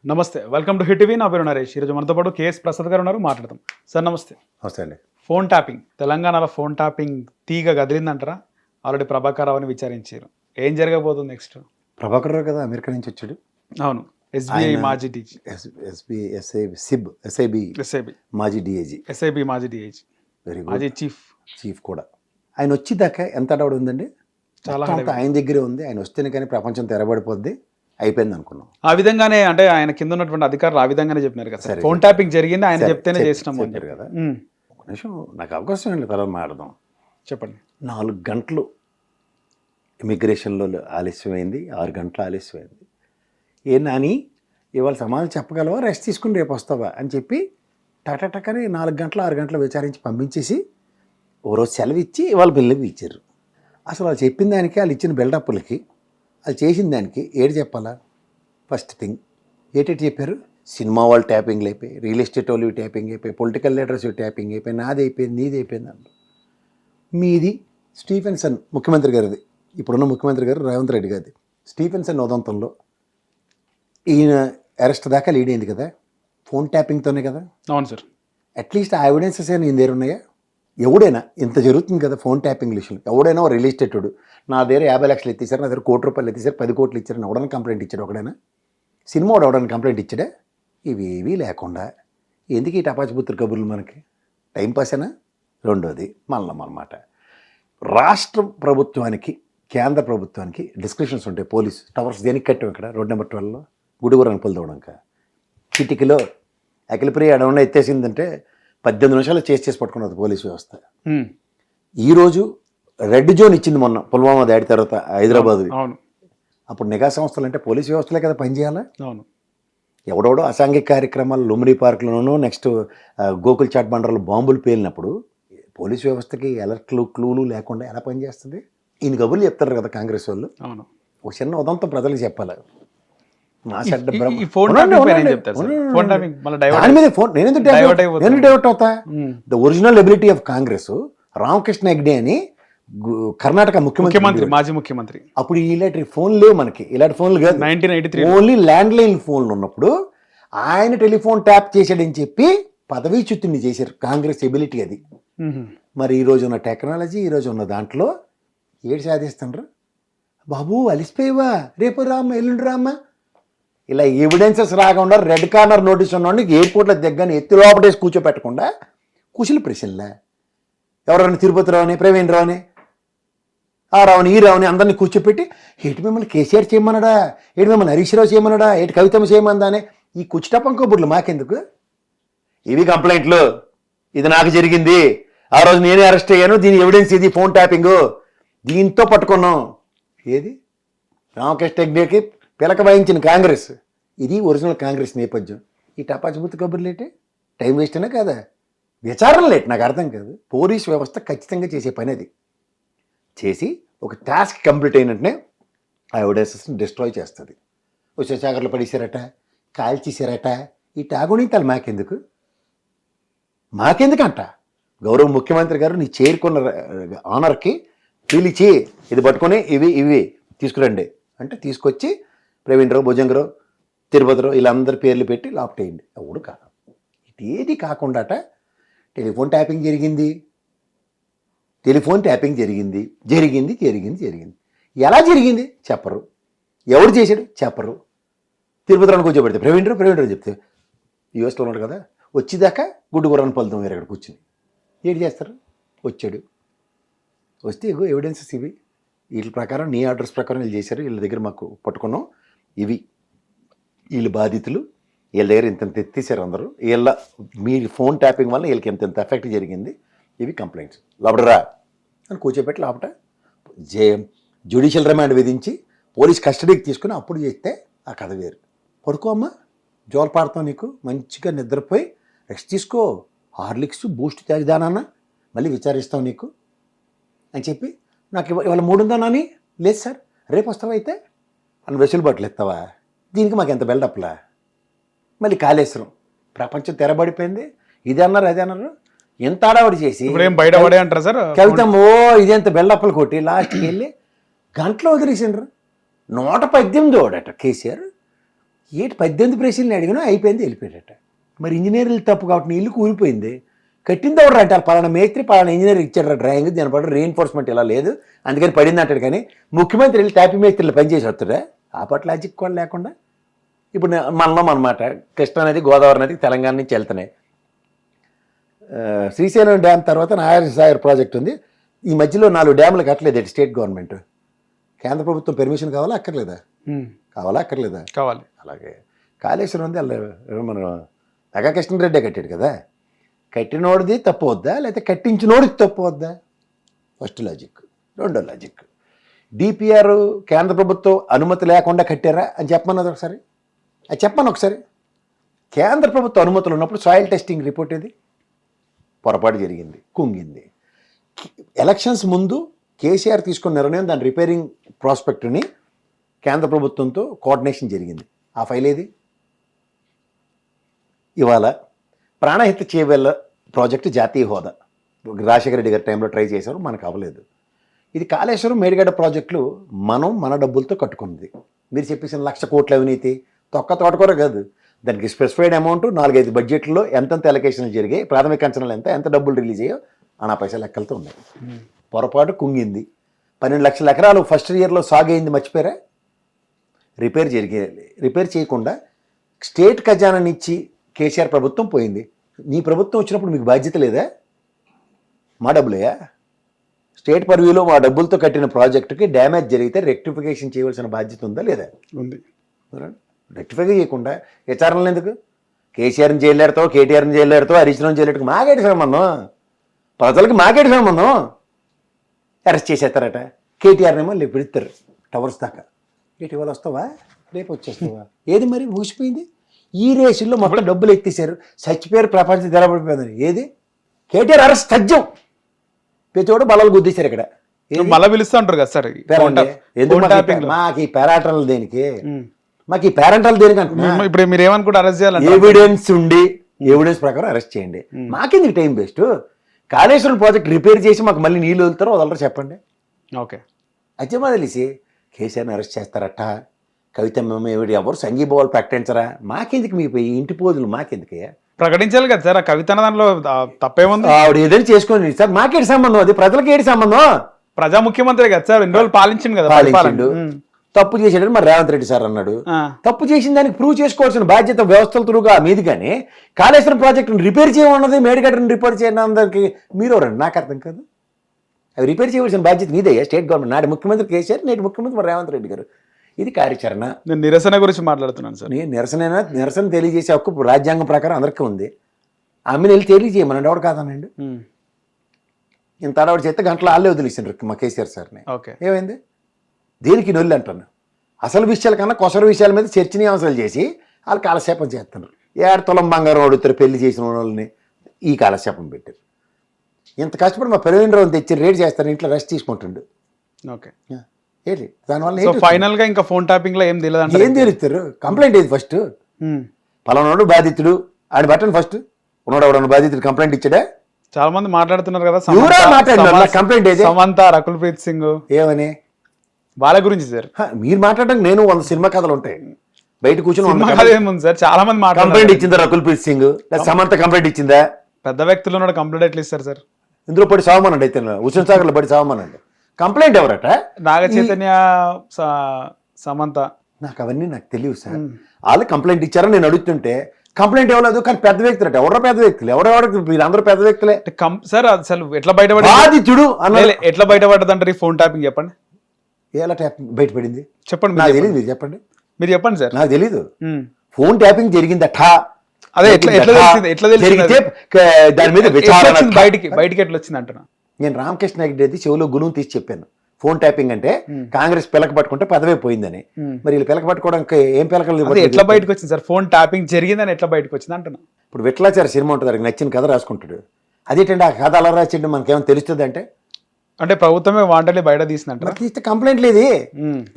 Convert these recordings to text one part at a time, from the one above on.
నమస్తే, welcome to hit TV. నా పేరు నరేష్. ఈరోజు మనతో పాటు కేఎస్ ప్రసాద్ గారు ఉన్నారు, మాట్లాడదాం. సార్ నమస్తే. నమస్తే అండి. ఫోన్ ట్యాపింగ్, తెలంగాణలో ఫోన్ ట్యాపింగ్ తీగ గదిలిందంటారా? ఆల్రెడీ ప్రభాకర్ రావుని విచారించారు. ఏం జరగబోతుంది నెక్స్ట్? ప్రభాకర్ రావు కదా అమెరికా నుంచి వచ్చాడు. అవును, ఎస్బీఐ మాజీ డీజీ, ఎస్ఐబి మాజీ డిఐజీ, ఎస్ఐబి మాజీ డీఐజీ, వెరీ గుడ్, మాజీ చీఫ్ కూడా. ఆయన వచ్చేదాకా ఎంత అడవుడు ఉందండి, చాలా అంతా ఆయన దగ్గరే ఉంది. ఆయన వస్తేనే కానీ ప్రపంచం తెరబడిపోద్ది, అయిపోయింది అనుకున్నాం. ఆ విధంగానే అంటే ఆయన కింద ఉన్నటువంటి అధికారులు ఆ విధంగానే చెప్పినారు కదా సార్. ఫోన్ ట్యాపింగ్ జరిగింది, ఆయన చెప్తేనే చేసినాము అని చెప్పారు కదా. ఒక నిమిషం నాకు అవకాశం అండి, తర్వాత మాట్లాడదాం. చెప్పండి. 4 గంటలు ఇమిగ్రేషన్లో ఆలస్యమైంది, 6 గంటలు ఆలస్యమైంది. ఏ నాని ఇవాళ సమాధానం చెప్పగలవా, రెస్ట్ తీసుకుని రేపు వస్తావా అని చెప్పి టకటకని 4 గంటలు 6 గంటలు విచారించి పంపించేసి ఓ రోజు సెలవు ఇచ్చి ఇవాళ పిల్లలకి ఇచ్చారు. అసలు వాళ్ళు చెప్పిన దానికి, వాళ్ళు ఇచ్చిన బిల్డప్లకి, వాళ్ళు చేసిన దానికి ఏడు చెప్పాలా? ఫస్ట్ థింగ్ ఏటేటి చెప్పారు? సినిమా వాళ్ళు ట్యాపింగ్లు అయిపోయి, రియల్ ఎస్టేట్ వాళ్ళు ట్యాపింగ్ అయిపోయి, పొలిటికల్ లీడర్స్ ట్యాపింగ్ అయిపోయి, నాది అయిపోయింది, నీది అయిపోయింది అన్న. మీది స్టీఫెన్సన్ ముఖ్యమంత్రి గారిది, ఇప్పుడున్న ముఖ్యమంత్రి గారు రేవంత్ రెడ్డి గారిది. స్టీఫెన్సన్ ఉదంతంలో ఈయన అరెస్ట్ దాకా లీడ్ అయింది కదా, ఫోన్ ట్యాపింగ్తోనే కదా. అవును సార్. అట్లీస్ట్ ఆ ఎవిడెన్సెస్ అయినా ఈయన దగ్గర ఉన్నాయా? ఎవడైనా ఇంత జరుగుతుంది కదా ఫోన్ ట్యాపింగ్ విషయంలో, ఎవడైనా రియల్ ఎస్టేట్ నా దగ్గర 50 లక్షలు ఎత్తేసారు, నా దగ్గర ₹1,00,00,000 ఎత్తేసారు, 10 కోట్లు ఇచ్చారు, ఎవడైనా కంప్లైంట్ ఇచ్చాడు? ఒకడైనా సినిమా వాడు ఎవడైనా కంప్లైంట్ ఇచ్చాడా? ఇవేవీ లేకుండా ఎందుకు ఈ టపాచిపుత్ర కబుర్లు మనకి? టైంపాసేనా? రెండోది మళ్ళమాట రాష్ట్ర ప్రభుత్వానికి, కేంద్ర ప్రభుత్వానికి డిస్క్రిప్షన్స్ ఉంటాయి. పోలీస్ టవర్స్ దేనికి కట్టాం ఇక్కడ రోడ్ నెంబర్ 12లో గుడిగురు అనుపులు తోవడంక, కిటికీలో అఖిలప్రియ అడవున ఎత్తేసిందంటే 18 నిమిషాలు చేసి పట్టుకున్నది పోలీసు వ్యవస్థ. ఈరోజు రెడ్ జోన్ ఇచ్చింది మొన్న పుల్వామా దాడి తర్వాత హైదరాబాద్. అప్పుడు నిఘా సంస్థలు అంటే పోలీసు వ్యవస్థలే కదా పనిచేయాలా? అవును. ఎవడెవడో అసాంఘిక కార్యక్రమాలు లుమ్రీ పార్కులోనూ, నెక్స్ట్ గోకుల్ చాట్ బండర్లో బాంబులు పేలినప్పుడు పోలీసు వ్యవస్థకి అలర్ట్లు క్లూలు లేకుండా ఎలా పనిచేస్తుంది? ఈయన కబుర్లు చెప్తారు కదా కాంగ్రెస్ వాళ్ళు. అవును. ఒక చిన్న ఉదంతం ప్రజలకు చెప్పాలి. డైవర్ట్ అవుతా. The original ability of Congress, Ramakrishna Hegde అని కర్ణాటక ముఖ్యమంత్రి, మాజీ ముఖ్యమంత్రి. అప్పుడు ఇలాంటి ఫోన్లు లేవు మనకి, ఇలాంటి ఫోన్లు కాదు, 1983 ఓన్లీ ల్యాండ్ లైన్ ఫోన్లు ఉన్నప్పుడు ఆయన టెలిఫోన్ ట్యాప్ చేశాడని చెప్పి పదవీచ్యుతుని చేశారు. కాంగ్రెస్ ఎబిలిటీ అది. మరి ఈరోజు ఉన్న టెక్నాలజీ, ఈరోజు ఉన్న దాంట్లో ఏడు సాధిస్తుండ్రు? బాబు అలిసిపోయావా, రేపు రామ్మా, ఎల్లుండి రామ్మా, ఇలా ఎవిడెన్సెస్ రాకుండా రెడ్ కార్నర్ నోటీస్ ఉన్నవాడిని ఎయిర్పోర్ట్లో దగ్గర ఎత్తి లోపటేసి కూర్చోపెట్టకుండా కుశల ప్రశ్నలే. ఎవరైనా తిరుపతి రావుని, ప్రవీణ్ రావుని, ఆ రావుని, ఈ రావుని అందరినీ కూర్చోపెట్టి ఏటి మిమ్మల్ని కేసీఆర్ చేయమన్నాడా, ఏటి మిమ్మల్ని హరీష్ రావు చేయమన్నాడా, ఏటి కవితమ్మ చేయమందానే ఈ కుచ్చిటపం కబుర్లు మాకెందుకు? ఇవి కంప్లైంట్లు, ఇది నాకు జరిగింది, ఆ రోజు నేనే అరెస్ట్ అయ్యాను, దీని ఎవిడెన్స్ ఇది, ఫోన్ ట్యాపింగ్, దీంతో పట్టుకున్నాం. ఏది? రామకృష్ణ హెగ్డేకి పిలక వాయించిన కాంగ్రెస్. ఇది ఒరిజినల్ కాంగ్రెస్ నేపథ్యం. ఈ టపాచిబుత్తి కబుర్లు ఏంటి? టైం వేస్టేనా కాదా? విచారణ లేట్, నాకు అర్థం కాదు. పోలీస్ వ్యవస్థ ఖచ్చితంగా చేసే పని అది. చేసి ఒక టాస్క్ కంప్లీట్ అయినట్టునే ఆ ఎవిడెన్సెస్ని డిస్ట్రాయ్ చేస్తుంది. వచ్చేచాకర్లు పడేసారట, కాల్చేసారట, ఈ టాగుణితాలు మాకెందుకంట? గౌరవ ముఖ్యమంత్రి గారు నీ చేరుకున్న ఆనర్కి పిలిచి ఇది పట్టుకొని ఇవి తీసుకురండి అంటే తీసుకొచ్చి ప్రవీణ్ రావు, భుజంగరావు, తిరుపతిరావు వీళ్ళందరి పేర్లు పెట్టి లాప్టేయండి. ఎవడు కాదు. ఇదేది కాకుండా టెలిఫోన్ ట్యాపింగ్ జరిగింది, ఎలా జరిగింది చెప్పరు, ఎవరు చేశాడు చెప్పరు. తిరుపతిరావుని కూర్చోబెడితే ప్రవీణ్ రావు చెప్తే యూఎస్లో ఉన్నాడు కదా, వచ్చేదాకా గుడ్డు గుర్రాన్ని పలుతాం వేరే అక్కడ కూర్చుని ఏంటి చేస్తారు? వచ్చాడు, వస్తే ఇగో ఎవిడెన్సెస్ ఇవి, వీళ్ళ ప్రకారం నీ ఆర్డర్స్ ప్రకారం వీళ్ళు చేశారు, వీళ్ళ దగ్గర మాకు పట్టుకున్నాం, ఇవి వీళ్ళు బాధితులు, వీళ్ళ దగ్గర ఇంత ఎత్తేసారు అందరూ, వీళ్ళ మీ ఫోన్ ట్యాపింగ్ వల్ల వీళ్ళకి ఎంత ఎఫెక్ట్ జరిగింది, ఇవి కంప్లైంట్స్, లోపడరా అని కూర్చోబెట్టి లోపట జ్యుడిషియల్ రిమాండ్ విధించి పోలీస్ కస్టడీకి తీసుకుని అప్పుడు చేస్తే ఆ కథ వేరు. పడుకో అమ్మా, జోలు పాడతాం, నీకు మంచిగా నిద్రపోయి రెస్ట్ తీసుకో, హార్లిక్స్ బూస్ట్ తాగిదానన్నా మళ్ళీ విచారిస్తాం నీకు అని చెప్పి, నాకు ఇవాళ 3 ఉందా నాని? లేదు సార్, రేపు వస్తావా అయితే అని వెసులుబాట్లు ఎత్తావా? దీనికి మాకు ఎంత బిల్డప్లా? మళ్ళీ కాళేశ్వరం ప్రపంచం తెరబడిపోయింది, ఇది అన్నారు అది అన్నారు, ఎంత ఆడవాడు చేసి బయటపడే అంటారు సార్. కవితం ఇదెంత బిల్డప్లు కొట్టి లాస్ట్కి వెళ్ళి గంటలో వదిలేసిండ్రు. 118 ఓడట కేసీఆర్, ఏంటి 18 ప్రశ్నలు అడిగినా అయిపోయింది, వెళ్ళిపోయాడట. మరి ఇంజనీర్లు తప్పు కాబట్టి ఇల్లు కూలిపోయింది. కట్టింది ఎవరు అంటారు, పలానా మేస్త్రి పలానా ఇంజనీర్ ఇచ్చాడు డ్రాయింగ్, దాని పట్ల రీఎన్ఫోర్స్మెంట్ ఇలా లేదు అందుకని పడింది అంటాడు. కానీ ముఖ్యమంత్రి వెళ్ళి ట్యాపీ మేస్త్రిలో పనిచేసి వస్తాడా? ఆ పట్ల లాజిక్ కూడా లేకుండా ఇప్పుడు మనలో అనమాట, కృష్ణా నది గోదావరి నది తెలంగాణ నుంచి వెళ్తున్నాయి. శ్రీశైలం డ్యామ్ తర్వాత నాగార్జున సాగర్ ప్రాజెక్ట్ ఉంది. ఈ మధ్యలో 4 డ్యాములు కట్టలేదు స్టేట్ గవర్నమెంట్. కేంద్ర ప్రభుత్వం పెర్మిషన్ కావాలా అక్కర్లేదా? కావాలా అక్కర్లేదా? కావాలి. అలాగే కాళేశ్వరం ఉంది, మన నగా కృష్ణారెడ్డి కట్టాడు కదా. కట్టినోడిది తప్పు వద్దా లేకపోతే కట్టించినోడిది తప్పు వద్దా? First logic. రెండో లాజిక్, డిపిఆర్ కేంద్ర ప్రభుత్వం అనుమతి లేకుండా కట్టారా అని చెప్పమన్నది ఒకసారి. అది చెప్పమని ఒకసారి. కేంద్ర ప్రభుత్వ అనుమతులు ఉన్నప్పుడు సాయిల్ టెస్టింగ్ రిపోర్ట్ ఏది? పొరపాటు జరిగింది, కుంగింది. ఎలక్షన్స్ ముందు కేసీఆర్ తీసుకున్న నిర్ణయం, దాని రిపేరింగ్ ప్రాస్పెక్ట్ని కేంద్ర ప్రభుత్వంతో కోఆర్డినేషన్ జరిగింది. ఆ ఫైల్ ఏది? ఇవాళ ప్రాణహిత చేవేళ్ళ ప్రాజెక్టు జాతీయ హోదా రాజశేఖర రెడ్డి గారి టైంలో ట్రై చేశారు, మనకు అవ్వలేదు. ఇది కాళేశ్వరం మేడిగడ్డ ప్రాజెక్టులు మన డబ్బులతో కట్టుకున్నది. మీరు చెప్పేసిన 1,00,000 కోట్ల అవినీతి తోటకూర కాదు. దానికి స్పెసిఫైడ్ అమౌంట్ 4-5 బడ్జెట్లో ఎంతెంత ఎలకేషన్లు జరిగాయి, ప్రాథమిక అంచనాలు ఎంత డబ్బులు రిలీజ్ అయ్యో అనా పైసలు లెక్కలతో ఉన్నాయి. పొరపాటు కుంగింది. 12 లక్షల ఎకరాలు ఫస్ట్ ఇయర్లో సాగు అయింది, మర్చిపోయారా? రిపేర్ చేయకుండా స్టేట్ ఖజానానిచ్చి కేసీఆర్ ప్రభుత్వం పోయింది. నీ ప్రభుత్వం వచ్చినప్పుడు మీకు బాధ్యత లేదా? మా డబ్బులేయా? స్టేట్ పర్వ్యూలో మా డబ్బులతో కట్టిన ప్రాజెక్టుకి డ్యామేజ్ జరిగితే రెక్టిఫికేషన్ చేయవలసిన బాధ్యత ఉందా లేదా? ఉంది. రెక్టిఫై చేయకుండా విచారణలు ఎందుకు? కేసీఆర్ని జైలు పెడతావు, కేటీఆర్ని జైలు పెడతావు, హరీష్ రావుని జైలు పెడతావు. మాకేటి సంబంధం? ప్రజలకు మాకేటి సంబంధం? అరెస్ట్ చేసేస్తారట. కేటీఆర్నేమో పెడతారు టవర్స్ దాకా. ఇటీవల వస్తావా, రేపు వచ్చేస్తావా? ఏది మరి ఊసిపోయింది? ఈ రేసుల్లో మొత్తం డబ్బులు ఎత్తేసారు, చచ్చిపోయారు, ప్రపంచం తెలబడిపోయిందని. ఏది? కేటీఆర్ అరెస్ట్ తథ్యం. ప్రతి ఒక్కడు బలాలు గుద్దేశారు ఇక్కడ. మళ్ళీ పిలుస్తూ ఉంటారు కదా సార్. మాకు ఈ పేరాటలు దేనికి? మాకు ఈ పేరెంటల్ దేనికి అంటున్నా? ఇప్పుడు మీరు ఏమనుకుంటే అరెస్ట్ చేయాలి, ఎవిడెన్స్ ఉండి ఎవిడెన్స్ ప్రకారం అరెస్ట్ చేయండి. మాకెందుకు time waste? Kaleshwaram project repair చేసి మాకు మళ్ళీ నీళ్ళు వదులుతారో వదలరో చెప్పండి. ఓకే, అయితే మా తెలిసి కేసీఆర్ని అరెస్ట్ చేస్తారట, కవిత ఎవరు సంఘీభావాలు ప్రకటించరా? మాకెందుకు మీ ఇంటి పోదులు మాకెందుకయ్యా? ప్రకటించాలి కదా సార్. ఆ కవిత దాంట్లో తప్పేముంది? ఆవిడ ఏదైనా చేసుకోండి సార్, మాకేటి సంబంధం? అది ప్రజలకి ఏటి సంబంధం? ప్రజా ముఖ్యమంత్రి కదా సార్, 2 రోజులు పాలించింది కదా. పాలించిండు. తప్పు చేసాడని మరి రేవంత్ రెడ్డి సార్ అన్నాడు. తప్పు చేసిన దానికి ప్రూవ్ చేసుకోవాల్సిన బాధ్యత వ్యవస్థల త్రూగా మీది. కానీ కాళేశ్వరం ప్రాజెక్టును రిపేర్ చేయమన్నది, మేడిగడ్డను రిపేర్ చేయడానికి మీరు రండి, నాకు అర్థం కాదు. అవి రిపేర్ చేయవలసిన బాధ్యత మీదయ్యా, స్టేట్ గవర్నమెంట్. నాటి ముఖ్యమంత్రి కేసీఆర్, నేటి ముఖ్యమంత్రి మరి రేవంత్ రెడ్డి గారు. ఇది కార్యాచరణ. నేను నిరసన గురించి మాట్లాడుతున్నాను సార్. నేను నిరసన తెలియజేసే హక్కు రాజ్యాంగం ప్రకారం అందరికీ ఉంది. ఆమెను వెళ్ళి తెలియజేయమనండి, ఎవడు కాదనండి. ఇంత ఆడవాడు చేస్తే గంటలో వాళ్ళే వదిలేసిండ్రు మా కేసీఆర్ సార్ని. ఏమైంది? దేనికి నొల్లి అంటాను. అసలు విషయాల కన్నా కొసరు విషయాల మీద చర్చనీయాంశాలు చేసి వాళ్ళు కాలక్షేపం చేస్తున్నారు. 7 తులం బంగారం అడుగుతారు పెళ్లి చేసిన వాళ్ళని, ఈ కాలక్షేపం పెట్టారు. ఇంత కష్టపడి మా పెరవీంద్రరావు తెచ్చి రేట్ చేస్తారు, ఇంట్లో రెస్ట్ తీసుకుంటుండు. ఓకే, ఏంటి దానివల్ల? ఫైనల్ గా ఇంకా ఫోన్ టాపింగ్ లో ఏం తెలియదు. ఏం తెలుస్తారు? కంప్లైంట్ ఏది ఫస్ట్? పలానాడు బాధితుడు ఆడి బట్టను ఫస్ట్ ఉన్నాడు బాధితుడు కంప్లైంట్ ఇచ్చాడా? చాలా మంది మాట్లాడుతున్నారు కదా. కంప్లైంట్ ఏది? సమంత, రకుల్ ప్రీత్ సింగ్ ఏమని? వాళ్ళ గురించి సార్ మీరు మాట్లాడడం. నేను 100 సినిమా కథలు ఉంటాయి బయట కూర్చొని. సార్ చాలా మంది కంప్లైంట్ ఇచ్చిందా రకుల్ ప్రీత్ సింగ్? సమంత కంప్లైంట్ ఇచ్చిందా? పెద్ద వ్యక్తులు ఉన్నాడు, కంప్లైంట్ ఎట్లా ఇస్తారు సార్? ఇందులో పడి సావమానండి, అయితే హుస్సేన్ సాగర్ లో పడి సావమానండి. కంప్లైంట్ ఎవరట? నాగ చైతన్య, సమంత. నాకు అవన్నీ నాకు తెలియదు సార్. వాళ్ళు కంప్లైంట్ ఇచ్చారని నేను అడుగుతుంటే కంప్లైంట్ ఇవ్వలేదు. కానీ పెద్ద వ్యక్తులు అంటే ఎవరో పెద్ద వ్యక్తులు, ఎవరెవరు వీళ్ళందరూ పెద్ద వ్యక్తులే సార్. అసలు ఎట్లా బయటపడి బాధితుడు ఎట్లా బయటపడ్డది అంటారు ఈ ఫోన్ టాపింగ్? చెప్పండి. ఎలా ట్యాప్ బయటపడింది చెప్పండి. నాకు తెలియదు, మీరు చెప్పండి. మీరు చెప్పండి సార్. నాకు తెలీదు. ఫోన్ ట్యాపింగ్ జరిగిందట. అదే ఎట్లా జరిగితే దాని మీద బయటికి ఎట్లా వచ్చింది అంటున్నా. నేను రామకృష్ణ రెడ్డి చెవులో గుణం తీసి చెప్పాను. ఫోన్ ట్యాపింగ్ అంటే కాంగ్రెస్ పిలక పట్టుకుంటే పదవే పోయిందని. మరి వీళ్ళు పిలక పట్టుకోవడానికి ఏం పిలకలు? ఎట్లా బయటకు వచ్చింది సార్? ఫోన్ ట్యాపింగ్ జరిగిందని ఎట్లా బయటకు వచ్చింది అంటున్నా. ఇప్పుడు విట్లాచారి సినిమా ఉంటుంది, దానికి నచ్చిన కథ రాసుకుంటాడు. అదేంటంటే ఆ కథ అలా రాసిండు మనకేమైనా తెలుస్తుంది అంటే? అంటే ప్రభుత్వమే వాంటలే బయట తీసినట్టు తీస్తే కంప్లైంట్ లేదు,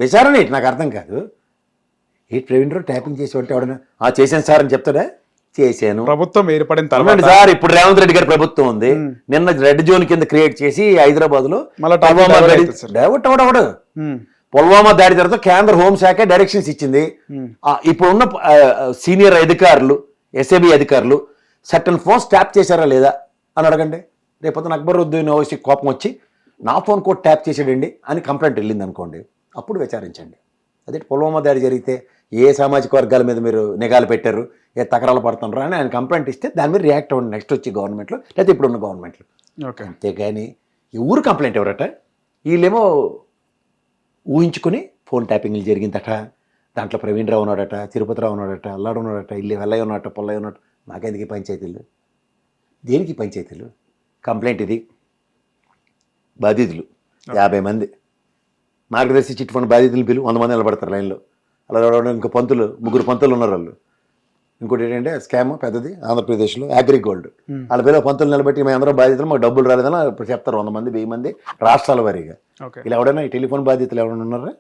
విచారణ ఏంటి? నాకు అర్థం కాదు. ఏ ప్రవీణ్ ట్యాపింగ్ చేసి ఉంటే ఎవడన్నా చేశాను సార్ అని చెప్తాడా? చేశాను. ప్రభుత్వం ఏర్పడిన తర్వాత సార్ ఇప్పుడు రేవంత్ రెడ్డి గారి ప్రభుత్వం ఉంది. నిన్న రెడ్ జోన్ కింద క్రియేట్ చేసి హైదరాబాద్ లో డైవర్ట్ అవడవడు. పుల్వామా దాడి తర్వాత కేంద్ర హోంశాఖ డైరెక్షన్స్ ఇచ్చింది. ఇప్పుడున్న సీనియర్ అధికారులు, ఎస్ఏబి అధికారులు సర్టన్ ఫోన్స్ ట్యాప్ చేశారా లేదా అని అడగండి. రేపొద్దున అక్బరుద్దీన్ ఓవైసీ కోపం వచ్చి నా ఫోన్ కూడా ట్యాప్ చేసాడండి అని కంప్లైంట్ వెళ్ళింది అనుకోండి, అప్పుడు విచారించండి. అదే పుల్వామా దాడి జరిగితే ఏ సామాజిక వర్గాల మీద మీరు నిఘాలు పెట్టారు, ఏ తకరాలు పడుతున్నారు అని ఆయన కంప్లైంట్ ఇస్తే దాని మీద రియాక్ట్ అవ్వండి నెక్స్ట్ వచ్చి గవర్నమెంట్లో, లేకపోతే ఇప్పుడున్న గవర్నమెంట్లో. ఓకే. అంతేగాని ఈ ఊరు కంప్లైంట్ ఎవరట, వీళ్ళేమో ఊహించుకొని ఫోన్ ట్యాపింగ్లు జరిగిందట, దాంట్లో ప్రవీణ్ రావు ఉన్నాడట, తిరుపతిరావు ఉన్నాడట, అల్లాడు ఉన్నాడట, ఇల్లు వెల్లయ్య ఉన్నట్ట, పొల్లయ్య ఉన్నట్టు. మాకెందుకు ఈ పంచాయతీలు, దేనికి పంచాయతీలు? కంప్లైంట్ ఇది, బాధితులు 50 మంది, మార్గదర్శి చిట్ ఫండ్ బాధితులు పిలు 100 మంది నిలబడతారు లైన్లో. అలా ఇంకో పంతులు, 3 పంతులు ఉన్నారు వాళ్ళు. ఇంకోటి ఏంటంటే స్కామ్ పెద్దది ఆంధ్రప్రదేశ్లో, అగ్రిగోల్డ్. వాళ్ళ పేరు పంతులు నిలబెట్టి మేము అందరం బాధితులు, మాకు డబ్బులు రాలేదని ఇప్పుడు చెప్తారు 100 మంది 1000 మంది రాష్ట్రాల వారీగా. ఇలా ఎవడైనా ఈ టెలిఫోన్ బాధితులు ఎవరైనా ఉన్నారా?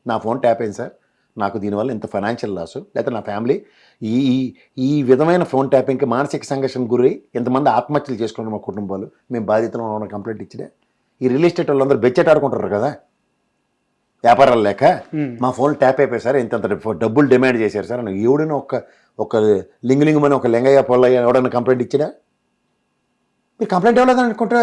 నా ఫోన్ ట్యాప్ అయింది సార్, నాకు దీనివల్ల ఇంత ఫైనాన్షియల్ లాసు, లేకపోతే నా ఫ్యామిలీ ఈ విధమైన ఫోన్ ట్యాపింగ్కి మానసిక సంఘర్షణ గురై ఎంతమంది ఆత్మహత్యలు చేసుకున్నారు మా కుటుంబాలు, మేము బాధితులు ఉన్న కంప్లైంట్ ఇచ్చినా. ఈ రియల్ ఎస్టేట్ వాళ్ళందరూ బెచ్చెట్ ఆడుకుంటారు కదా వ్యాపారాలు లేక, మా ఫోన్ ట్యాప్ అయిపోయి సార్ ఇంత డబ్బులు డిమాండ్ చేశారు సార్ అని ఎవడైనా ఒక లింగలింగమని ఒక లింగయ్య పొల్లయ్య ఎవడైనా కంప్లైంట్ ఇచ్చినా? మీరు కంప్లైంట్ ఇవ్వలేదని అనుకుంటే